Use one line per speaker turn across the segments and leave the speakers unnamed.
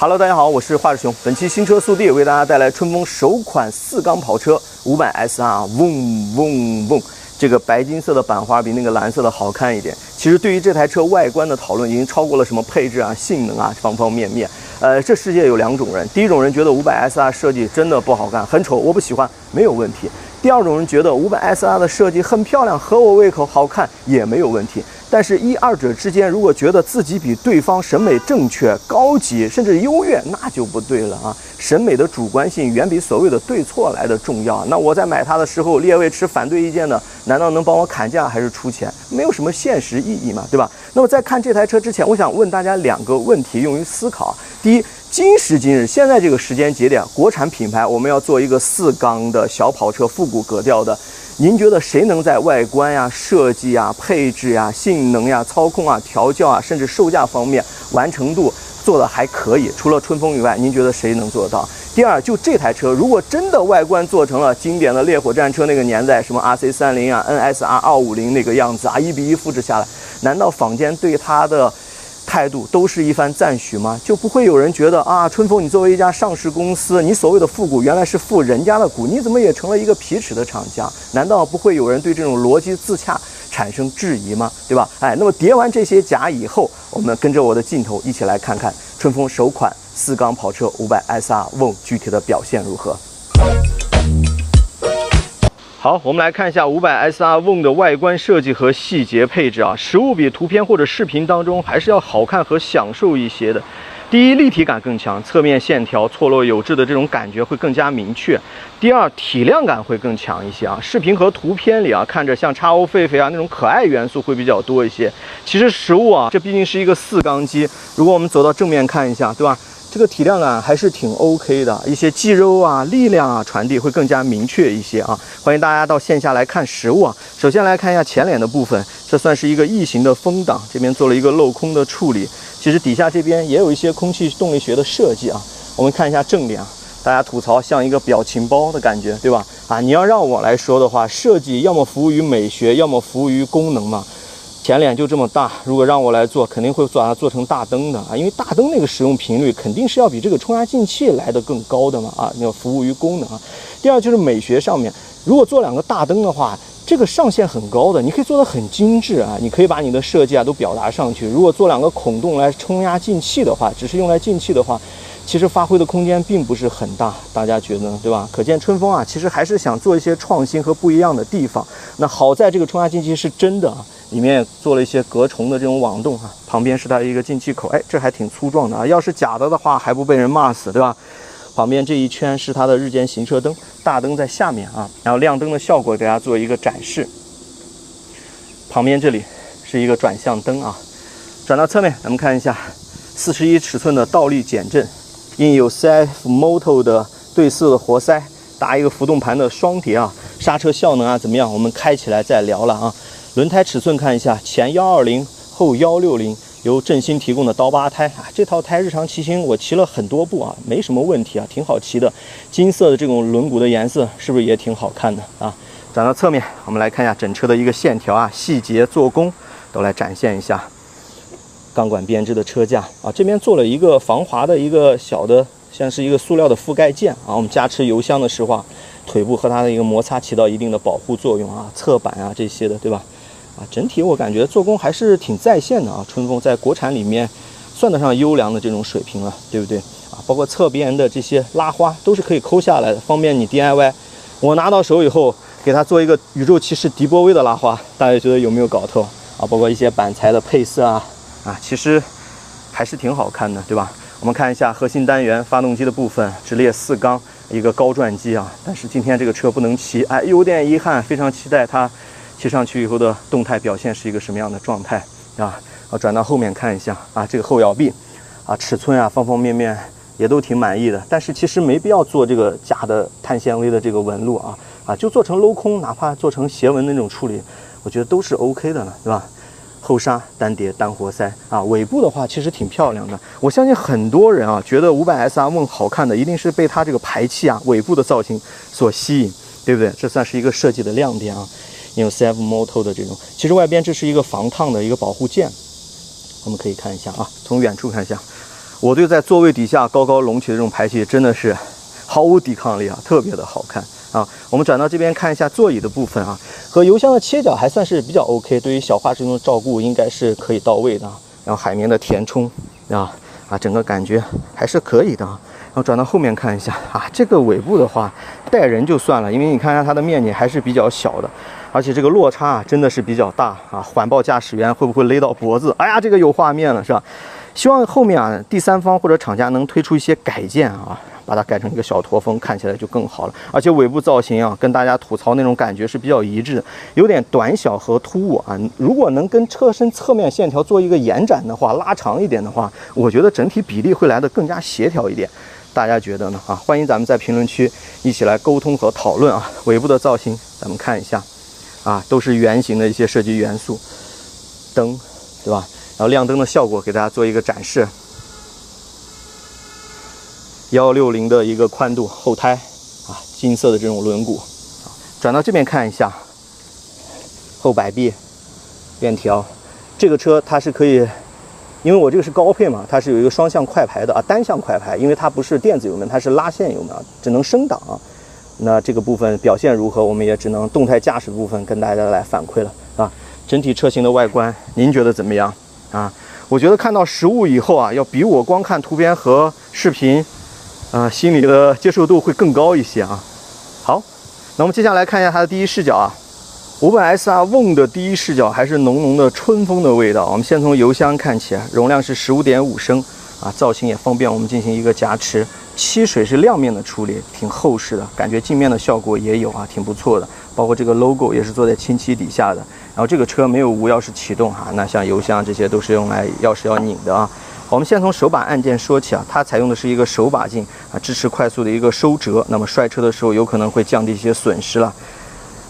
Hello， 大家好，我是华志雄。本期新车速递为大家带来春风首款4缸跑车500SR，嗡嗡嗡！这个白金色的版花比那个蓝色的好看一点。其实对于这台车外观的讨论，已经超过了什么配置啊、性能啊方方面面。这世界有2种人，第一种人觉得500SR 设计真的不好看，很丑，我不喜欢，没有问题。第二种人觉得500SR 的设计很漂亮，合我胃口，好看也没有问题。但是，二者之间，如果觉得自己比对方审美正确、高级，甚至优越，那就不对了啊！审美的主观性远比所谓的对错来的重要。那我在买它的时候，列位持反对意见的，难道能帮我砍价还是出钱？没有什么现实意义嘛，对吧？那么在看这台车之前，我想问大家2个问题，用于思考。第一，今时今日，现在这个时间节点，国产品牌我们要做一个4缸的小跑车，复古格调的。您觉得谁能在外观呀、设计呀、配置呀、性能呀、操控啊、调教啊，甚至售价方面完成度做得还可以？除了春风以外，您觉得谁能做得到？第二，就这台车，如果真的外观做成了经典的烈火战车那个年代，什么 RC30啊、NSR 250那个样子啊，1比1复制下来，难道坊间对它的态度都是一番赞许吗？就不会有人觉得啊，春风你作为一家上市公司，你所谓的复古原来是复人家的古，你怎么也成了一个皮尺的厂家？难道不会有人对这种逻辑自洽产生质疑吗？对吧？那么叠完这些甲以后，我们跟着我的镜头一起来看看春风首款4缸跑车500SR Wong 具体的表现如何。好，我们来看一下500SR Wong 的外观设计和细节配置啊，实物比图片或者视频当中还是要好看和享受一些的。第一，立体感更强，侧面线条错落有致的这种感觉会更加明确。第二，体量感会更强一些啊，视频和图片里啊，看着像叉欧狒狒啊那种可爱元素会比较多一些。其实实物啊，这毕竟是一个4缸机，如果我们走到正面看一下，对吧？这个体量感还是挺 OK 的，一些肌肉啊、力量啊传递会更加明确一些啊。欢迎大家到线下来看实物啊。首先来看一下前脸的部分，这算是一个异形的风挡，这边做了一个镂空的处理。其实底下这边也有一些空气动力学的设计啊。我们看一下正脸啊，大家吐槽像一个表情包的感觉，对吧？你要让我来说的话，设计要么服务于美学，要么服务于功能嘛。前脸就这么大，如果让我来做，肯定会把它做成大灯的啊，因为大灯那个使用频率肯定是要比这个冲压进气来的更高的嘛啊，要服务于功能啊。第二就是美学上面，如果做2个大灯的话，这个上限很高的，你可以做得很精致啊，你可以把你的设计啊都表达上去。如果做2个孔洞来冲压进气的话，只是用来进气的话，其实发挥的空间并不是很大，大家觉得呢，对吧？可见春风啊，其实还是想做一些创新和不一样的地方。那好在这个冲压进气是真的啊，里面做了一些隔重的这种网洞啊，旁边是它的一个进气口，这还挺粗壮的啊。要是假的话，还不被人骂死，对吧？旁边这一圈是它的日间行车灯，大灯在下面啊，然后亮灯的效果给大家做一个展示。旁边这里是一个转向灯啊，转到侧面，咱们看一下41尺寸的倒立减震。印有 CF Moto 的对4的活塞，搭一个浮动盘的双碟啊，刹车效能啊怎么样？我们开起来再聊了啊。轮胎尺寸看一下，前120，后160，由振兴提供的刀疤胎啊。这套胎日常骑行我骑了很多步啊，没什么问题啊，挺好骑的。金色的这种轮毂的颜色是不是也挺好看的啊？转到侧面，我们来看一下整车的一个线条啊、细节、做工都来展现一下。钢管编织的车架啊，这边做了一个防滑的一个小的，像是一个塑料的覆盖件啊。我们加持油箱的时候啊，腿部和它的一个摩擦起到一定的保护作用啊。侧板啊这些的，对吧？整体我感觉做工还是挺在线的啊。春风在国产里面算得上优良的这种水平了，对不对啊？包括侧边的这些拉花都是可以抠下来的，方便你 DIY。我拿到手以后，给它做一个宇宙骑士迪波威的拉花，大家觉得有没有搞头啊？包括一些板材的配色啊。其实还是挺好看的，对吧？我们看一下核心单元发动机的部分，直列4缸，一个高转机啊。但是今天这个车不能骑，有点遗憾，非常期待它骑上去以后的动态表现是一个什么样的状态啊。转到后面看一下啊，这个后摇臂啊，尺寸啊，方方面面也都挺满意的。但是其实没必要做这个假的碳纤维的这个纹路啊，就做成镂空，哪怕做成斜纹的那种处理，我觉得都是 OK 的了，对吧？后刹单碟单活塞啊，尾部的话其实挺漂亮的。我相信很多人啊，觉得500SR Wong 好看的，一定是被它这个排气啊、尾部的造型所吸引，对不对？这算是一个设计的亮点啊。有 CF Moto 的这种，其实外边这是一个防烫的一个保护件，我们可以看一下啊，从远处看一下。我对在座位底下高高隆起的这种排气真的是毫无抵抗力啊，特别的好看啊。我们转到这边看一下座椅的部分啊，和油箱的切角还算是比较 OK， 对于小画质中的照顾应该是可以到位的。然后海绵的填充整个感觉还是可以的啊。然后转到后面看一下啊，这个尾部的话带人就算了，因为你看一下它的面积还是比较小的，而且这个落差真的是比较大啊。环抱驾驶员会不会勒到脖子？哎呀，这个有画面了是吧？希望后面啊第三方或者厂家能推出一些改件啊，把它改成一个小驼峰，看起来就更好了。而且尾部造型啊，跟大家吐槽那种感觉是比较一致的，有点短小和突兀啊。如果能跟车身侧面线条做一个延展的话，拉长一点的话，我觉得整体比例会来得更加协调一点。大家觉得呢？啊，欢迎咱们在评论区一起来沟通和讨论啊。尾部的造型，咱们看一下啊，都是圆形的一些设计元素，灯，对吧？然后亮灯的效果给大家做一个展示。160的一个宽度，后胎啊，金色的这种轮毂。转到这边看一下，后摆臂链条，这个车它是可以。因为我这个是高配嘛，它是有一个双向快排的啊，单向快排，因为它不是电子油门，它是拉线油门，只能升档啊。那这个部分表现如何，我们也只能动态驾驶部分跟大家来反馈了啊。整体车型的外观，您觉得怎么样啊？我觉得看到实物以后啊，要比我光看图片和视频，心里的接受度会更高一些啊。好，那我们接下来看一下它的第一视角啊。500SR Vogue 的第一视角还是浓浓的春风的味道。我们先从油箱看起，容量是15.5升啊，造型也方便我们进行一个夹持。漆水是亮面的处理，挺厚实的，感觉镜面的效果也有啊，挺不错的。包括这个 logo 也是做在清漆底下的。然后这个车没有无钥匙启动啊，那像油箱这些都是用来钥匙要拧的啊。我们先从手把按键说起啊，它采用的是一个手把键啊，支持快速的一个收折，那么摔车的时候有可能会降低一些损失了。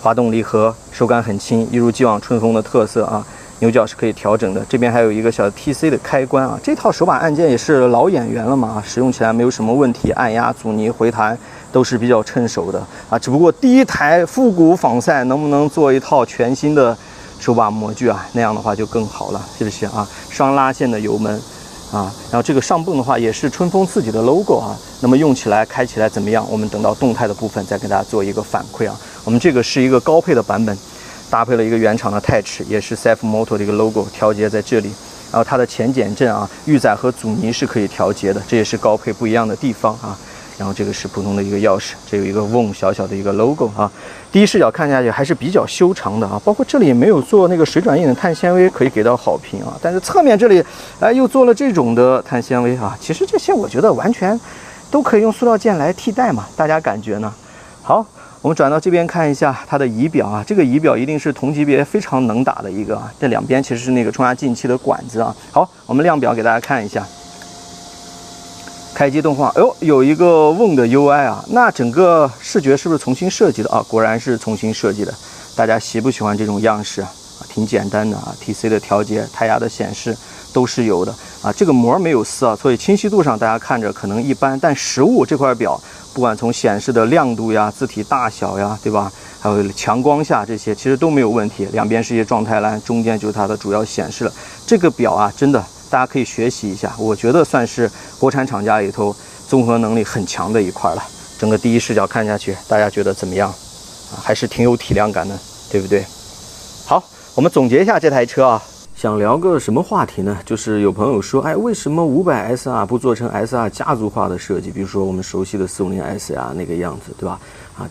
滑动离合手感很轻，一如既往春风的特色啊。牛角是可以调整的，这边还有一个小 TC 的开关啊。这套手把按键也是老演员了嘛，使用起来没有什么问题，按压、阻尼、回弹都是比较趁手的啊。只不过第一台复古仿赛能不能做一套全新的手把模具啊？那样的话就更好了，是不是啊？双拉线的油门啊，然后这个上泵的话也是春风自己的 logo 啊。那么用起来、开起来怎么样？我们等到动态的部分再给大家做一个反馈啊。我们这个是一个高配的版本，搭配了一个原厂的钛齿，也是 Safe Motor 的一个 logo 调节在这里。然后它的前减震啊、预载和阻尼是可以调节的，这也是高配不一样的地方啊。然后这个是普通的一个钥匙，这有一个 Vogue 小小的一个 logo 啊。第一视角看下去还是比较修长的啊，包括这里也没有做那个水转印的碳纤维，可以给到好评啊。但是侧面这里又做了这种的碳纤维啊，其实这些我觉得完全都可以用塑料件来替代嘛，大家感觉呢？好。我们转到这边看一下它的仪表啊，这个仪表一定是同级别非常能打的一个啊，这两边其实是那个冲压进气的管子啊。好，我们量表给大家看一下，开机动画，有一个 Vogue 的 UI 啊，那整个视觉是不是重新设计的啊？果然是重新设计的，大家喜不喜欢这种样式啊？挺简单的啊 ，TC 的调节、胎压的显示都是有的啊。这个膜没有撕啊，所以清晰度上大家看着可能一般，但实物这块表。不管从显示的亮度呀、字体大小呀，对吧？还有强光下这些，其实都没有问题。两边是一些状态栏，中间就是它的主要显示了。这个表啊，真的大家可以学习一下，我觉得算是国产厂家里头综合能力很强的一块了。整个第一视角看下去，大家觉得怎么样？啊，还是挺有体量感的，对不对？好，我们总结一下这台车啊。想聊个什么话题呢？就是有朋友说，为什么500SR 不做成 SR 家族化的设计？比如说我们熟悉的450SR 那个样子，对吧？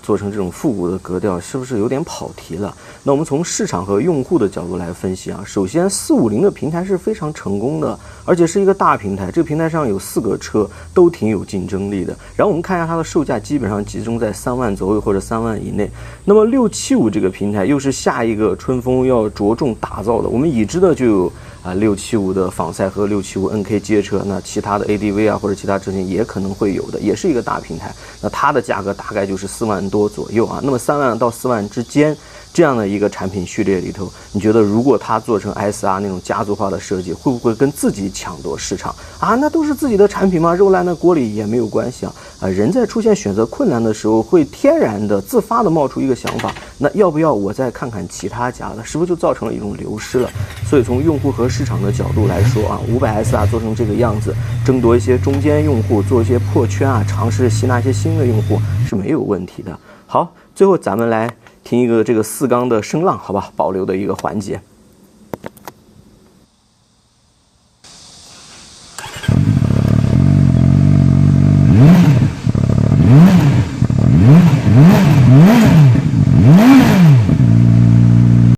做成这种复古的格调，是不是有点跑题了？那我们从市场和用户的角度来分析啊。首先，450的平台是非常成功的，而且是一个大平台。这个平台上有4个车，都挺有竞争力的。然后我们看一下它的售价，基本上集中在3万左右或者3万以内。那么675这个平台又是下一个春风要着重打造的。我们已知的就有675的仿赛和675 NK 街车，那其他的 ADV 啊或者其他车型也可能会有的，也是一个大平台。那它的价格大概就是4万多左右啊。那么3万到4万之间这样的一个产品序列里头，你觉得如果它做成 SR 那种家族化的设计，会不会跟自己抢夺市场啊？那都是自己的产品嘛，肉烂在锅里也没有关系啊。人在出现选择困难的时候，会天然的自发的冒出一个想法，那要不要我再看看其他家的？是不是就造成了一种流失了？所以从用户和市场的角度来说啊，500SR 做成这个样子，争夺一些中间用户，做一些破圈啊，尝试吸纳一些新的用户是没有问题的。好，最后咱们来听一个这个4缸的声浪，好吧，保留的一个环节。
Mm-hmm.